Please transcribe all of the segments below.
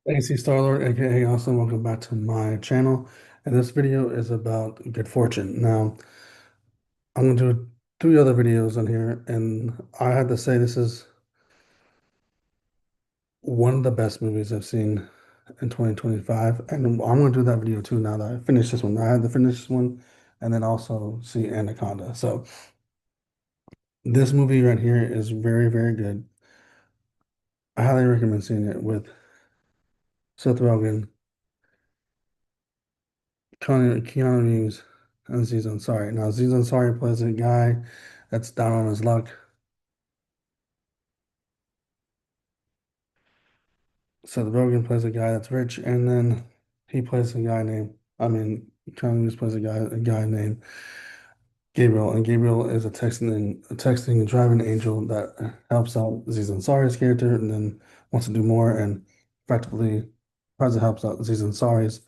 AC Starlord, aka Austin, welcome back to my channel. And this video is about good fortune. Now, I'm going to do three other videos on here, and I had to say this is one of the best movies I've seen in 2025. And I'm going to do that video too now that I finished this one. I had to finish this one and then also see Anaconda. So, this movie right here is very, very good. I highly recommend seeing it with Seth Rogen, Keanu Reeves, and Aziz Ansari. Now, Aziz Ansari plays a guy that's down on his luck. Seth Rogen plays a guy that's rich, and then he plays a guy named, Keanu Reeves plays a guy named Gabriel, and Gabriel is a texting and driving angel that helps out Aziz Ansari's character, and then wants to do more, and effectively tries to help out Aziz Ansari's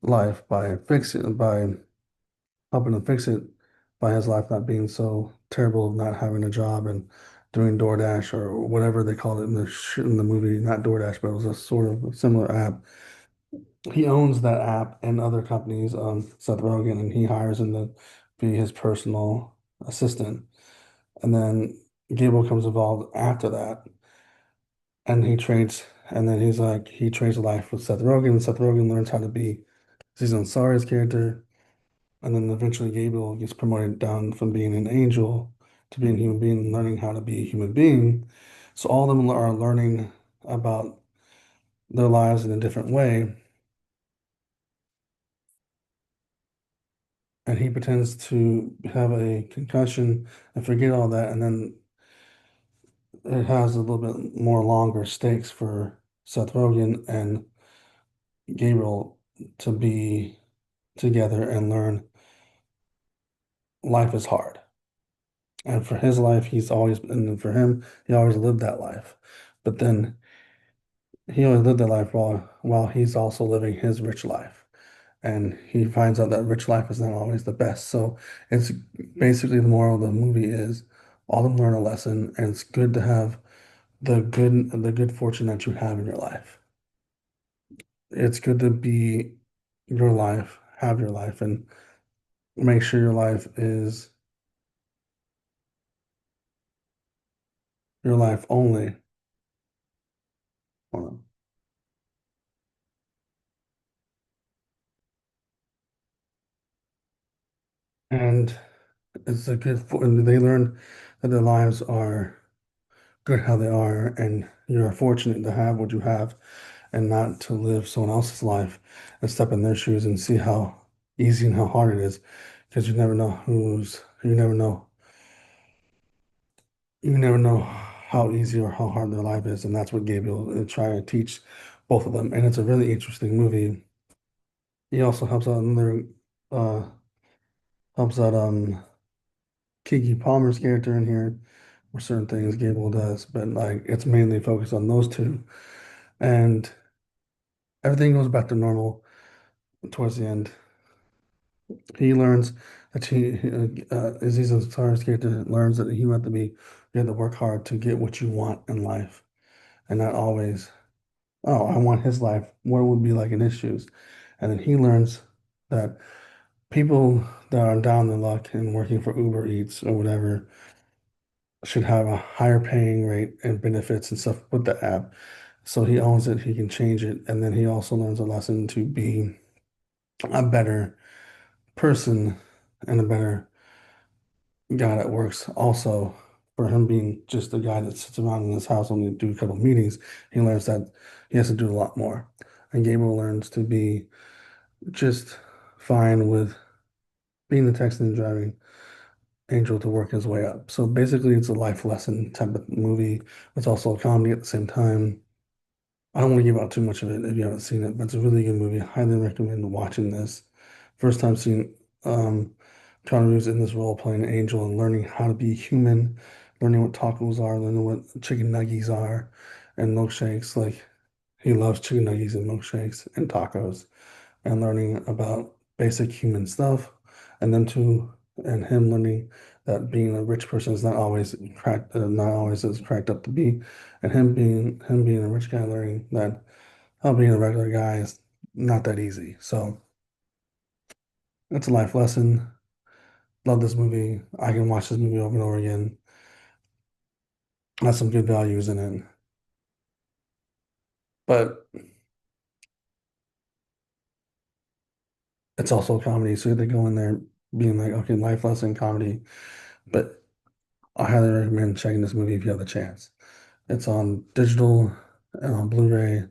life by helping him fix it by his life not being so terrible of not having a job and doing DoorDash or whatever they called it in the movie, not DoorDash, but it was a sort of similar app. He owns that app and other companies, Seth Rogen, and he hires him to be his personal assistant. And then Gable comes involved after that, and and then he trades life with Seth Rogen, and Seth Rogen learns how to be Aziz Ansari's character. And then eventually Gabriel gets promoted down from being an angel to being a human being, learning how to be a human being. So all of them are learning about their lives in a different way. And he pretends to have a concussion and forget all that. And then it has a little bit more longer stakes for Seth Rogen and Gabriel to be together and learn life is hard. And for his life, and for him, he always lived that life. But then he only lived that life while he's also living his rich life. And he finds out that rich life is not always the best. So it's basically the moral of the movie is all of them learn a lesson, and it's good to have the good fortune that you have in your life. It's good to be your life, have your life, and make sure your life is your life only. Hold on. And and they learn that their lives are good how they are, and you're fortunate to have what you have and not to live someone else's life and step in their shoes and see how easy and how hard it is because you never know how easy or how hard their life is, and that's what Gabriel is trying to teach both of them. And it's a really interesting movie. He also uh helps out Keke Palmer's character in here with certain things Gabriel does, but like it's mainly focused on those two. And everything goes back to normal towards the end. He learns that Aziz Ansari's character learns that you have to work hard to get what you want in life, and not always, oh, I want his life. What it would be like in his shoes, and then he learns that people that are down the luck and working for Uber Eats or whatever should have a higher paying rate and benefits and stuff with the app. So he owns it. He can change it, and then he also learns a lesson to be a better person and a better guy that works also for him being just a guy that sits around in his house only to do a couple of meetings. He learns that he has to do a lot more. And Gabriel learns to be just fine with being the texting and driving angel to work his way up. So basically it's a life lesson type of movie. It's also a comedy at the same time. I don't want to give out too much of it if you haven't seen it, but it's a really good movie. I highly recommend watching this. First time seeing Keanu Reeves in this role playing an angel and learning how to be human, learning what tacos are, learning what chicken nuggies are, and milkshakes. Like he loves chicken nuggies and milkshakes and tacos, and learning about basic human stuff, and them too, and him learning that being a rich person is not always as cracked up to be, and him being a rich guy learning that. how being a regular guy is not that easy. So it's a life lesson. Love this movie. I can watch this movie over and over again. Has some good values in it. But it's also a comedy, so they go in there being like, okay, life lesson comedy. But I highly recommend checking this movie if you have the chance. It's on digital and on Blu-ray.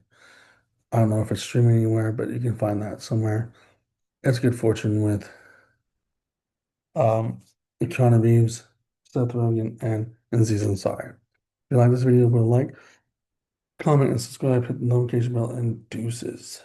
I don't know if it's streaming anywhere, but you can find that somewhere. It's good fortune with um Keanu Reeves, Seth Rogen, and Aziz Ansari. If you like this video, put a like, comment, and subscribe, hit the notification bell, and deuces.